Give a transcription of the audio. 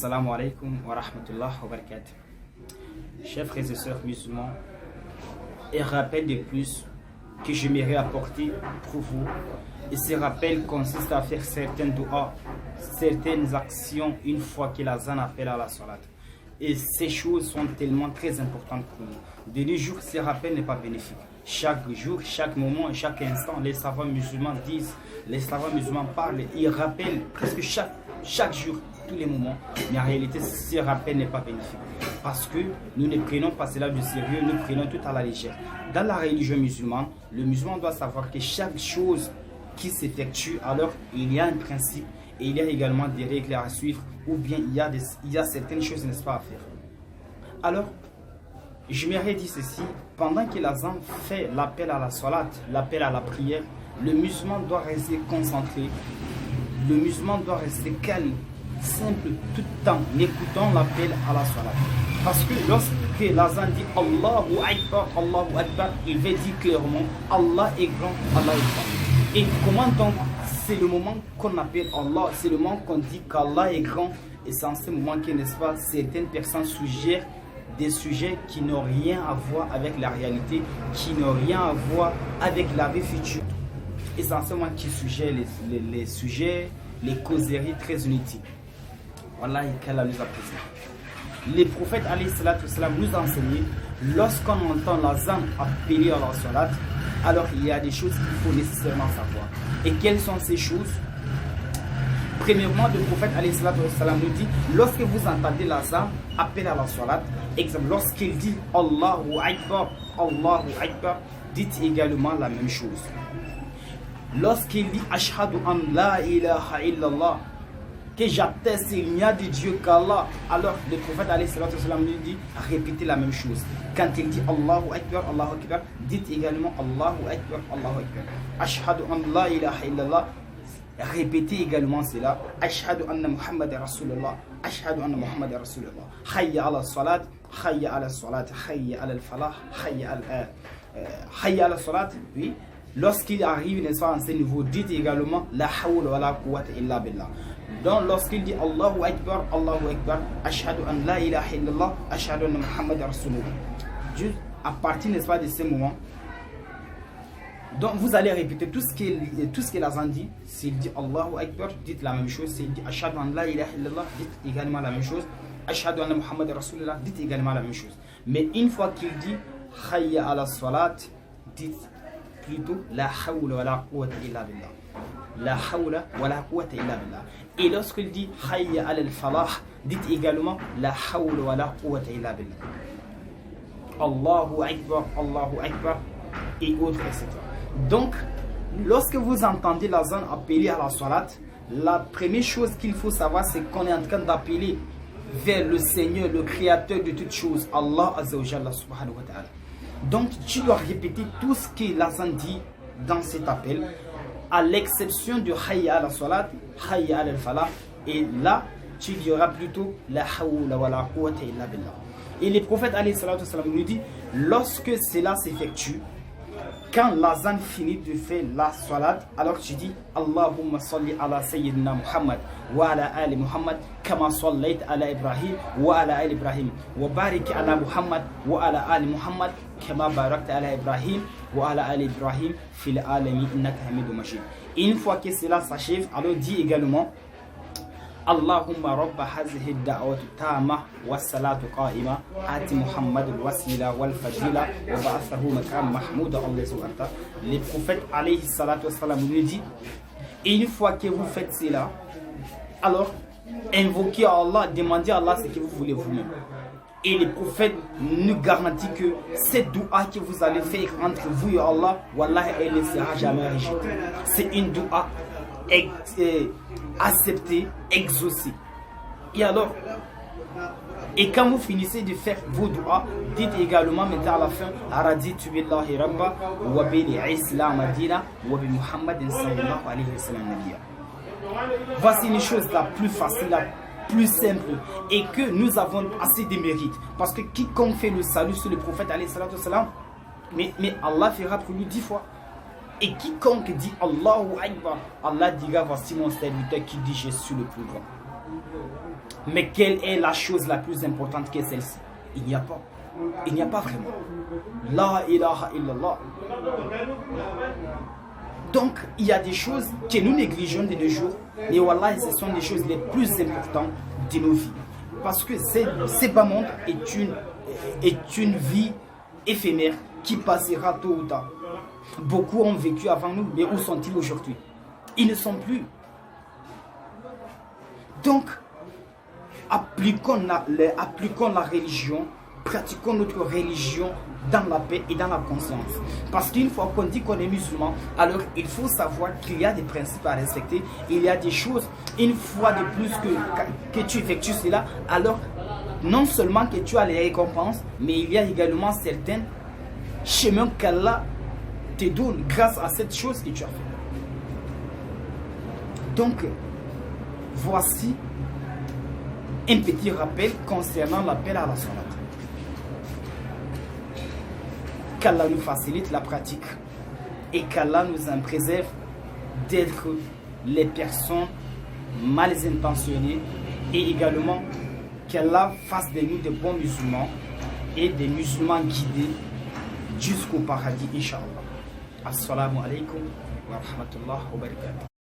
Assalamu alaikum wa rahmatullah wa barakatuh. Chers frères et sœurs musulmans, un rappel de plus que j'aimerais apporter pour vous. Et ce rappel consiste à faire certaines doigts, certaines actions une fois que l'azan appelle à la salat. Et ces choses sont tellement très importantes pour nous. De nos jours, ce rappel n'est pas bénéfique. Chaque jour, chaque moment, chaque instant, les savants musulmans disent, les savants musulmans parlent, ils rappellent presque chaque jour, tous les moments. Mais en réalité, ce rappel n'est pas bénéfique. Parce que nous ne prenons pas cela du sérieux, nous prenons tout à la légère. Dans la religion musulmane, le musulman doit savoir que chaque chose qui s'effectue, alors il y a un principe et il y a également des règles à suivre, ou bien il y a certaines choses, n'est-ce pas, à faire. Alors, je m'aurais dit ceci, pendant que l'azan fait l'appel à la salat, l'appel à la prière, le musulman doit rester concentré, le musulman doit rester calme, simple, tout le temps, en écoutant l'appel à la salat. Parce que lorsque l'azan dit Allahu Akbar, il veut dire clairement Allah est grand, Allah est grand. Et comment donc c'est le moment qu'on appelle Allah, c'est le moment qu'on dit qu'Allah est grand, et c'est en ce moment que, n'est-ce pas, certaines personnes suggèrent des sujets qui n'ont rien à voir avec la réalité, qui n'ont rien à voir avec la vie future. Et c'est en ce moment qu'ils suggèrent les sujets, les causeries très inutiles. Wallahi, qu'Allah nous apprécie. Les prophètes alayhi salatu wassalam nous enseignent, lorsqu'on entend l'azan appeler à la salat, alors il y a des choses qu'il faut nécessairement savoir. Et quelles sont ces choses? Premièrement, le prophète alayhi salatu wassalam nous dit, lorsque vous entendez l'azan appeler à la salat, exemple, lorsqu'il dit Allahu Akbar, dites également la même chose. Lorsqu'il dit Ashhadu an la ilaha illallah, que j'atteste il n'y a de Dieu qu'Allah, alors le prophète alayhi salatu wassalam nous dit répétez la même chose. Quand il dit Allahu Akbar, dites également Allahu Akbar. Ashhadu an la ilaha illallah, répétez également cela. Ashhadu anna Muhammad Rasulullah, Ashhadu anna Muhammad Rasulullah. Hayya ala salat, hayya ala salat, hayya ala falah, hayya ala salat. Oui. Lorsqu'il arrive, n'est-ce pas, en ce niveau, dites également la hawla wa la quwwata illa billah. Donc lorsqu'il dit Allahu Akbar, Ashhadu an la ilaha illallah, Ashhadu anna Muhammad Rasulullah. Juste à partir, n'est-ce pas, de ce moment, donc vous allez répéter tout ce que l'azan dit. S'il dit Allahu Akbar, dites la même chose. S'il dit Ashhadu an la ilaha illallah, dites également la même chose. Ashhadu anna Muhammad Rasulullah, dites également la même chose. Mais une fois qu'il dit Hayya ala salat, dites plutôt la hawla wa la quwwata illa billah. La hawla wa la quwwata illa billah. Et lorsqu'il dit hayya ala al-falah, dites également la hawla wa la quwwata illa billah. Allahu Akbar et autres, etc. Donc, lorsque vous entendez l'azan appeler à la salat, la première chose qu'il faut savoir, c'est qu'on est en train d'appeler vers le Seigneur, le créateur de toutes choses, Allah Azza wa Jalla subhanahu wa ta'ala. Donc tu dois répéter tout ce que l'azan dit dans cet appel, à l'exception de Hayya ala salat, Hayya ala falah, et là tu diras plutôt la hawla wa la quwwata illa billah. Et le prophète alayhi salatu wassalam nous dit, lorsque cela s'effectue, quand l'azan finit de faire la salat, alors tu dis Allahumma salli ala sayyidina Muhammad wa ala ali Muhammad kama sallayt ala Ibrahim wa ala ali Ibrahim wa barik ala Muhammad wa ala ali Muhammad kama barakta ala Ibrahim wa ala ali Ibrahim fil alamin innaka hamidum majid. Une fois que cela s'achève, alors dis également Allahumma rabba hazihi ad-da'wati tamma was-salatu qa'ima ati Muhammad al-wasila wal-fadila wa ba'athahu maqam mahmud Allah subhanahu wa ta'ala. Le prophète alayhi salatu wassalam nous dit, une fois que vous faites cela, alors invoquez Allah, demandez à Allah ce que vous voulez vous-même. Et le prophète nous garantit que cette doua que vous allez faire entre vous et Allah, Wallah, elle ne sera jamais rejetée. C'est une doua acceptée, exaucée. Et alors, et quand vous finissez de faire vos doigts, dites également, mettez à la fin Raditu billahi rabba wa bil islam dina wa bi Muhammadin sallallahu alayhi wa sallam nabiyya. Voici une chose la plus facile, la plus simple, et que nous avons assez de mérite. Parce que quiconque fait le salut sur le prophète alayhi salatu wassalam, mais Allah fera pour lui 10 fois. Et quiconque dit Allahu Akbar, Allah dira voici mon serviteur qui dit je suis le plus grand. Mais quelle est la chose la plus importante que celle-ci? Il n'y a pas. Il n'y a pas vraiment. La ilaha illallah. Donc, il y a des choses que nous négligeons de nos jours, mais wallah, ce sont les choses les plus importantes de nos vies. Parce que ce bas monde est une vie éphémère qui passera tôt ou tard. Beaucoup ont vécu avant nous, mais où sont-ils aujourd'hui? Ils ne sont plus. Donc, appliquons la religion, pratiquons notre religion dans la paix et dans la conscience. Parce qu'une fois qu'on dit qu'on est musulman, alors il faut savoir qu'il y a des principes à respecter. Il y a des choses, une fois de plus que tu effectues cela, alors non seulement que tu as les récompenses, mais il y a également certains chemins qu'Allah te donne grâce à cette chose que tu as fait. Donc, voici un petit rappel concernant l'appel à la salat. Qu'Allah nous facilite la pratique et qu'Allah nous en préserve d'être les personnes mal intentionnées et également qu'Allah fasse de nous de bons musulmans et des musulmans guidés jusqu'au paradis, Inch'Allah. Assalamu alaikum wa rahmatullah wa barakatuh.